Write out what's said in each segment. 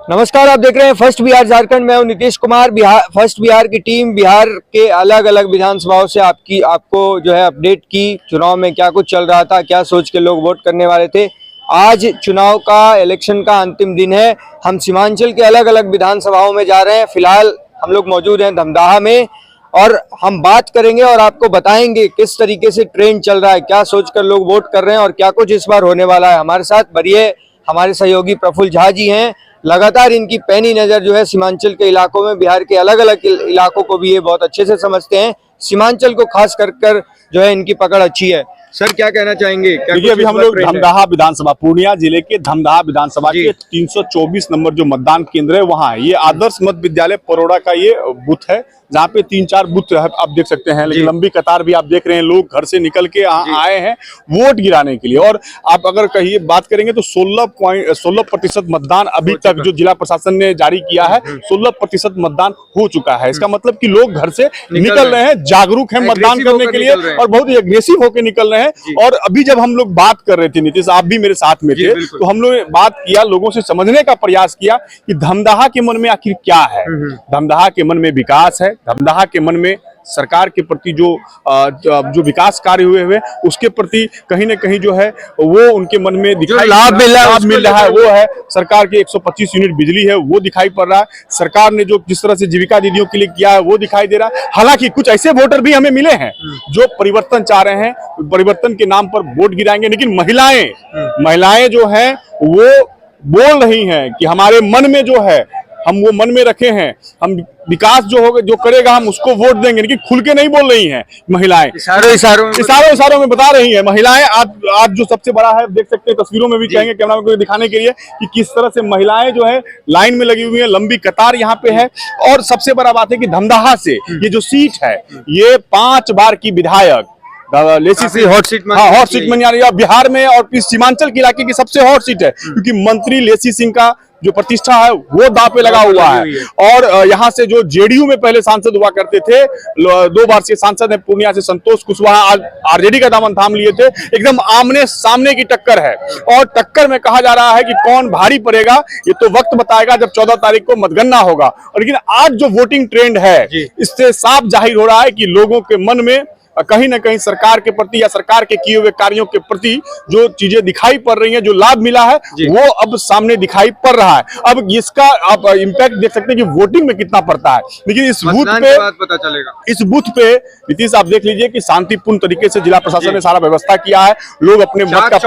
नमस्कार, आप देख रहे हैं फर्स्ट बिहार झारखंड। मैं हूं नीतीश कुमार। फर्स्ट बिहार की टीम बिहार के अलग अलग विधानसभाओं से आपको जो है अपडेट की चुनाव में क्या कुछ चल रहा था, क्या सोच के लोग वोट करने वाले थे। आज चुनाव का इलेक्शन का अंतिम दिन है। हम सीमांचल के अलग अलग विधानसभाओं में जा रहे हैं। फिलहाल हम लोग मौजूद हैं धमदाहा में और हम बात करेंगे और आपको बताएंगे किस तरीके से ट्रेंड चल रहा है, क्या सोचकर लोग वोट कर रहे हैं और क्या कुछ इस बार होने वाला है। हमारे साथ बढ़िए हमारे सहयोगी प्रफुल्ल झा जी हैं। लगातार इनकी पैनी नजर जो है सीमांचल के इलाकों में, बिहार के अलग अलग इलाकों को भी ये बहुत अच्छे से समझते हैं। सीमांचल को खास कर जो है इनकी पकड़ अच्छी है। सर, क्या कहना चाहेंगे? देखिए, अभी हम लोग धमदाहा विधानसभा, पूर्णिया जिले के धमदाहा विधानसभा के 324 नंबर जो मतदान केंद्र है वहाँ है। ये आदर्श मध्य विद्यालय परोड़ा का ये बूथ है, जहाँ पे 3-4 बूथ आप देख सकते हैं। लेकिन लंबी कतार भी आप देख रहे हैं, लोग घर से निकल के आए हैं वोट गिराने के लिए। और आप अगर कहीं बात करेंगे तो 16% मतदान अभी तक जो जिला प्रशासन ने जारी किया है, 16% मतदान हो चुका है। इसका मतलब कि लोग घर से निकल रहे हैं, जागरूक है मतदान करने के लिए और बहुत ही एग्रेसिव होकर निकल रहे हैं। और अभी जब हम लोग बात कर रहे थे, नीतीश आप भी मेरे साथ में थे, तो हम लोग बात किया, लोगों से समझने का प्रयास किया कि धमदाहा के मन में आखिर क्या है। धमदाहा के मन में विकास है, धमदाहा के मन में सरकार के प्रति जो विकास कार्य हुए उसके प्रति कहीं न कहीं जो है वो उनके मन में दिखाई लाभ मिल रहा है। वो है सरकार की 125 यूनिट बिजली है, वो दिखाई पड़ रहा है। सरकार ने जो जिस तरह से जीविका दीदियों के लिए किया है वो दिखाई दे रहा है। हालांकि कुछ ऐसे वोटर भी हमें मिले हैं जो परिवर्तन चाह रहे हैं, परिवर्तन के नाम पर वोट गिराएंगे। लेकिन महिलाएं जो है वो बोल रही हैं कि हमारे मन में जो है हम वो मन में रखे हैं, हम विकास जो होगा जो करेगा हम उसको वोट देंगे। लेकिन खुल के नहीं बोल रही हैं महिलाएं, इशारों में बता रही हैं महिलाएं। आज जो सबसे बड़ा है, देख सकते हैं तस्वीरों में भी कहेंगे कैमरा को दिखाने के लिए कि किस तरह से महिलाएं जो है लाइन में लगी हुई है, लंबी कतार यहाँ पे है। और सबसे बड़ा बात है कि धमदाहा से ये जो सीट है, ये 5 बार की विधायक हॉट सीट मानी जा रही है बिहार में और सीमांचल के इलाके की सबसे हॉट सीट है, क्योंकि मंत्री लेसी सिंह का जो प्रतिष्ठा है वो दांव पे लगा हुआ है। और यहाँ से जो जेडीयू में पहले सांसद हुआ करते थे, 2 बार से सांसद है पूर्णिया से संतोष कुशवाहा, आज आरजेडी का दामन थाम लिए थे। एकदम आमने सामने की टक्कर है और टक्कर में कहा जा रहा है कि कौन भारी पड़ेगा ये तो वक्त बताएगा जब 14 तारीख को मतगणना होगा। लेकिन आज जो वोटिंग ट्रेंड है इससे साफ जाहिर हो रहा है कि लोगों के मन में कहीं ना कहीं सरकार के प्रति या सरकार के किए हुए कार्यों के प्रति जो चीजें दिखाई पड़ रही हैं, जो लाभ मिला है वो अब सामने दिखाई पड़ रहा है। अब इसका आप इम्पैक्ट देख सकते हैं कि वोटिंग में कितना पड़ता है। लेकिन इस बूथ पे पता चलेगा। इस बूथ पे नीतीश आप देख लीजिए कि शांतिपूर्ण तरीके से जिला प्रशासन ने सारा व्यवस्था किया है। लोग अपने मत का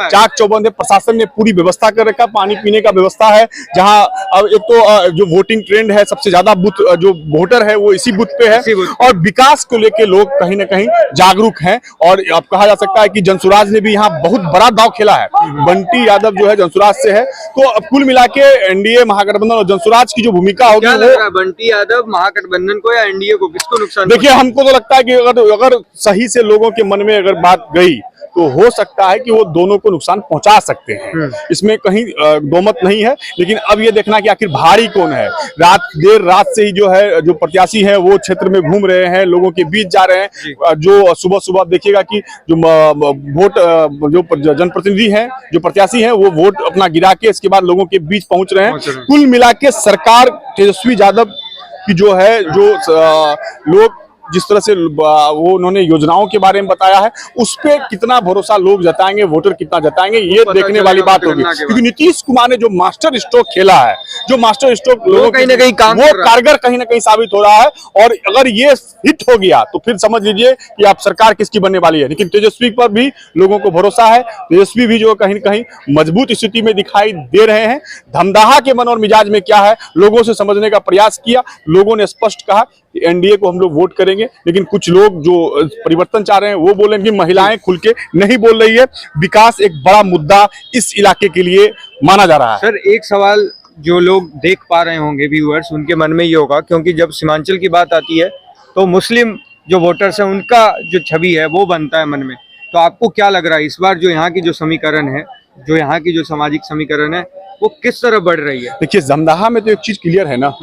चाक चौबंद है, प्रशासन ने पूरी व्यवस्था कर रखा, पानी पीने का व्यवस्था है। जहाँ अब एक तो जो वोटिंग ट्रेंड है, सबसे ज्यादा बूथ जो वोटर है वो इसी बूथ पे है और विकास को लेकर लोग कहीं ना कहीं जागरूक हैं। और अब कहा जा सकता है कि जनसुराज ने भी यहाँ बहुत बड़ा दांव खेला है। बंटी यादव जो है जनसुराज से है, तो अब कुल मिला के एनडीए महागठबंधन और जनसुराज की जो भूमिका होगी वो बंटी यादव महागठबंधन को या एनडीए को किसको नुकसान? देखिए, हमको तो लगता है कि अगर सही से लोगों के मन में अगर बात गई तो हो सकता है कि वो दोनों को नुकसान पहुंचा सकते हैं, इसमें कहीं दो मत नहीं है। लेकिन अब ये देखना कि आखिर भारी कौन है। देर रात से ही जो है जो प्रत्याशी है वो क्षेत्र में घूम रहे हैं, लोगों के बीच जा रहे हैं। जो सुबह सुबह देखिएगा कि जो वोट जो जनप्रतिनिधि हैं, जो प्रत्याशी हैं, वो वोट अपना गिरा के इसके बाद लोगों के बीच पहुंच रहे हैं। कुल मिला के सरकार तेजस्वी यादव की जो है, जो लोग जिस तरह से वो उन्होंने योजनाओं के बारे में बताया है, उस पे कितना भरोसा लोग जताएंगे, वोटर कितना जताएंगे, ये देखने वाली बात होगी। क्योंकि नीतीश कुमार ने जो मास्टर स्ट्रोक खेला है, जो मास्टर स्ट्रोक लोगों कहीं ना कहीं वो कारगर कहीं ना कहीं साबित हो रहा है। और अगर ये हिट हो गया तो फिर समझ लीजिए कि आप सरकार किसकी बनने वाली है। लेकिन तेजस्वी पर भी लोगों को भरोसा है, तेजस्वी भी जो कहीं ना कहीं मजबूत स्थिति में दिखाई दे रहे हैं। धमदाहा के मन और मिजाज में क्या है, लोगों से समझने का प्रयास किया। लोगों ने स्पष्ट कहा कि एनडीए को हम लोग वोट करेंगे। लेकिन कुछ लोग जो परिवर्तन चाह रहे हैं वो बोल रहे हैं कि महिलाएं खुल के नहीं बोल रही है। विकास एक बड़ा मुद्दा इस इलाके के लिए माना जा रहा है। सर, एक सवाल जो लोग देख पा रहे होंगे व्यूअर्स, उनके मन में ये होगा, क्योंकि जब सीमांचल की बात आती है तो मुस्लिम जो वोटर्स हैं उनका जो छवि है वो बनता है मन में। तो आपको क्या लग रहा है इस बार जो यहाँ की जो समीकरण है, जो यहाँ की जो सामाजिक समीकरण है, वो किस तरह बढ़ रही है? देखिए, धमदाहा में तो एक चीज क्लियर है ना,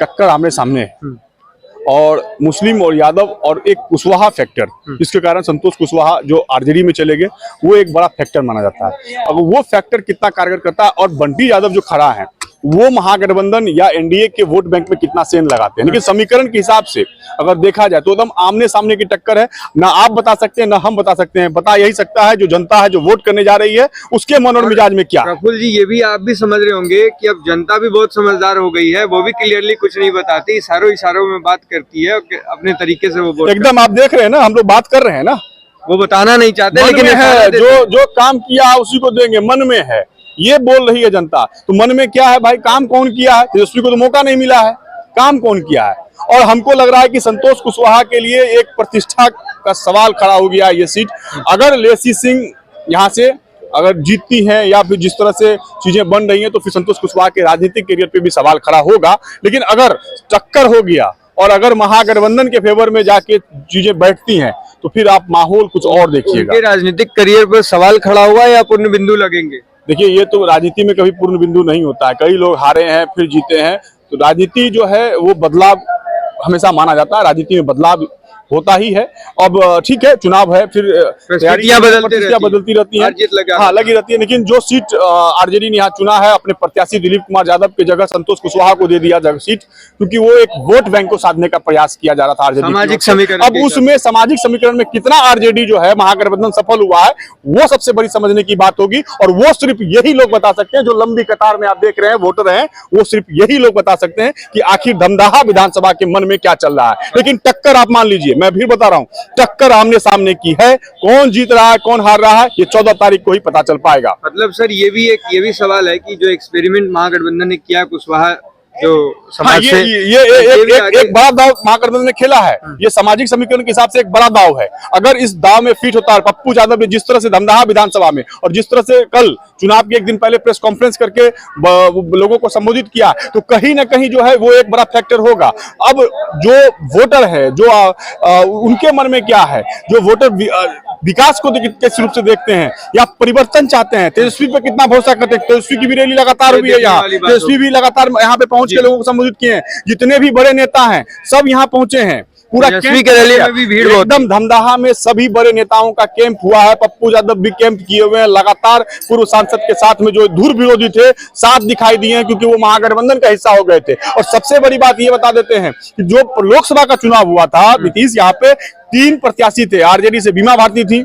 टक्कर आमने सामने है और मुस्लिम और यादव और एक कुशवाहा फैक्टर, जिसके कारण संतोष कुशवाहा जो आरजेडी में चले गए, वो एक बड़ा फैक्टर माना जाता है। अब वो फैक्टर कितना कारगर करता है और बंटी यादव जो खड़ा है वो महागठबंधन या एनडीए के वोट बैंक में कितना सेंध लगाते हैं। लेकिन समीकरण के हिसाब से अगर देखा जाए तो एकदम आमने सामने की टक्कर है। ना आप बता सकते हैं ना हम बता सकते हैं, बता यही सकता है जो जनता है, जो वोट करने जा रही है, उसके मन और मिजाज में क्या। प्रफुल्ल जी, ये भी आप भी समझ रहे होंगे कि अब जनता भी बहुत समझदार हो गई है, वो भी क्लियरली कुछ नहीं बताती, इशारों में बात करती है, अपने तरीके से वो वोट एकदम आप देख रहे हैं ना, हम लोग बात कर रहे हैं ना, वो बताना नहीं चाहते, मन लेकिन में इशारा है, देते हैं। जो काम किया उसी को देंगे, मन में है, ये बोल रही है जनता। तो मन में क्या है भाई, काम कौन किया है? तेजस्वी को तो मौका नहीं मिला है, काम कौन किया है? और हमको लग रहा है कि संतोष कुशवाहा के लिए एक प्रतिष्ठा का सवाल खड़ा हो गया ये सीट। अगर लेसी सिंह यहाँ से अगर जीतती हैं या फिर जिस तरह से चीजें बन रही हैं तो फिर संतोष कुशवाहा के राजनीतिक करियर पे भी सवाल खड़ा होगा। लेकिन अगर टक्कर हो गया और अगर महागठबंधन के फेवर में जाके चीजें बैठती हैं तो फिर आप माहौल कुछ और देखिएगा। उनके राजनीतिक करियर पर सवाल खड़ा हुआ या पूर्ण बिंदु लगेंगे? देखिए, ये तो राजनीति में कभी पूर्ण बिंदु नहीं होता है, कई लोग हारे हैं फिर जीते हैं। तो राजनीति जो है वो बदलाव हमेशा माना जाता है, राजनीति में बदलाव होता ही है। अब ठीक है, चुनाव है, फिर परिस्थितियां बदलती रहती हैं, हाँ लगी रहती है। लेकिन जो सीट आरजेडी ने यहाँ चुना है, अपने प्रत्याशी दिलीप कुमार यादव की जगह संतोष कुशवाहा को दे दिया सीट, क्योंकि वो एक वोट बैंक को साधने का प्रयास किया जा रहा था आरजेडी। सामाजिक समीकरण, अब उसमें सामाजिक समीकरण में कितना आरजेडी जो है महागठबंधन सफल हुआ है, वो सबसे बड़ी समझने की बात होगी। और वो सिर्फ यही लोग बता सकते हैं, जो लंबी कतार में आप देख रहे हैं वोटर हैं, वो सिर्फ यही लोग बता सकते हैं कि आखिर धमदाहा विधानसभा के मन में क्या चल रहा है। लेकिन टक्कर आप मान लीजिए, मैं फिर बता रहा हूं, टक्कर आमने सामने की है। कौन जीत रहा है कौन हार रहा है ये 14 तारीख को ही पता चल पाएगा। मतलब सर, ये भी सवाल है कि जो एक्सपेरिमेंट महागठबंधन ने किया, कुशवाहा जो समाज से एक बड़ा दाव महागठबंधन ने खेला है। ये सामाजिक समीकरण के हिसाब से एक बड़ा दाव है। अगर इस दाव में फिट होता है पप्पू यादव ने जिस तरह से धमदाहा विधानसभा में और जिस तरह से कल चुनाव के एक दिन पहले प्रेस कॉन्फ्रेंस करके लोगों को संबोधित किया, तो कहीं ना कहीं जो है वो एक बड़ा फैक्टर होगा। अब जो वोटर है, जो उनके मन में क्या है, जो वोटर विकास को किस रूप से देखते हैं या परिवर्तन चाहते हैं, तेजस्वी पे कितना भरोसा करते हैं। तेजस्वी की भी रैली लगातार हुई है यहाँ, तेजस्वी भी लगातार यहाँ पे पहुंच के लोगों को संबोधित किए हैं। जितने भी बड़े नेता हैं सब यहाँ पहुंचे हैं। पूरा तेजस्वी के रैली में भी भीड़ एकदम धमदाहा में सभी बड़े नेताओं का कैंप हुआ है। पप्पू यादव भी कैंप किए हुए हैं। लगातार पूर्व सांसद के साथ में जो धुर विरोधी थे साथ दिखाई दिए हैं, क्योंकि वो महागठबंधन का हिस्सा हो गए थे। और सबसे बड़ी बात ये बता देते हैं कि जो लोकसभा का चुनाव हुआ था, नीतीश यहाँ पे 3 प्रत्याशी थे। आरजेडी से बीमा भारती थी,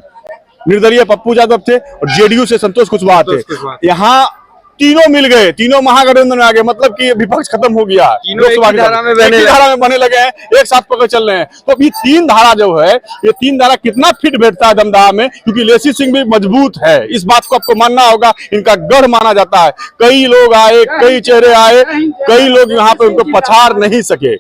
निर्दलीय पप्पू यादव थे और जेडीयू से संतोष कुशवाहा थे। यहाँ तीनों मिल गए, तीनों महागठबंधन में आ गए। मतलब कि विपक्ष खत्म हो गया, लोकसभा की धारा में बने लगे हैं, एक साथ पकड़ चल रहे हैं। तो ये 3 धारा जो है, ये 3 धारा कितना फिट बैठता है धमदाहा में, क्योंकि लेसी सिंह भी मजबूत है। इस बात को आपको मानना होगा, इनका गढ़ माना जाता है। कई लोग आए, कई चेहरे आए, कई लोग यहाँ पे उनको पछाड़ नहीं सके।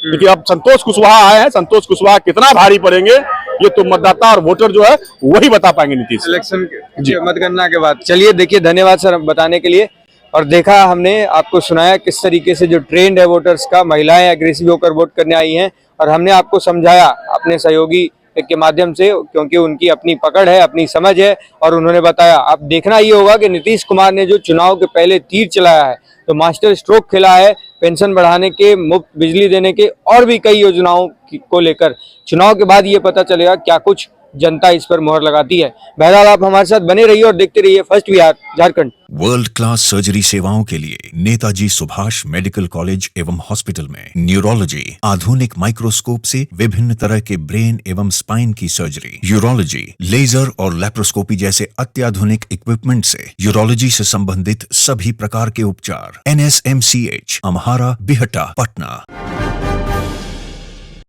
लेकिन अब संतोष कुशवाहा आए हैं, संतोष कुशवाहा कितना भारी पड़ेंगे ये तो मतदाता और वोटर जो है वही बता पाएंगे नीतीश इलेक्शन के मतगणना के बाद। चलिए, देखिए, धन्यवाद सर बताने के लिए। और देखा, हमने आपको सुनाया किस तरीके से जो ट्रेंड है वोटर्स का, महिलाएं एग्रेसिव होकर वोट करने आई हैं, और हमने आपको समझाया अपने सहयोगी के माध्यम से, क्योंकि उनकी अपनी पकड़ है, अपनी समझ है, और उन्होंने बताया। अब देखना ये होगा कि नीतीश कुमार ने जो चुनाव के पहले तीर चलाया है, तो मास्टर स्ट्रोक खेला है, पेंशन बढ़ाने के, मुफ्त बिजली देने के, और भी कई योजनाओं को लेकर। चुनाव के बाद ये पता चलेगा क्या कुछ जनता इस पर मोहर लगाती है। बहरहाल, आप हमारे साथ बने रहिए और देखते रहिए first Bihar Jharkhand. World class surgery सेवाओं के लिए नेताजी सुभाष मेडिकल कॉलेज एवं हॉस्पिटल में न्यूरोलॉजी, आधुनिक माइक्रोस्कोप से विभिन्न तरह के ब्रेन एवं स्पाइन की सर्जरी, यूरोलॉजी, लेजर और लेप्रोस्कोपी जैसे अत्याधुनिक इक्विपमेंट से यूरोलॉजी से संबंधित सभी प्रकार के उपचार। NSMCH, अम्हारा, बिहटा, पटना।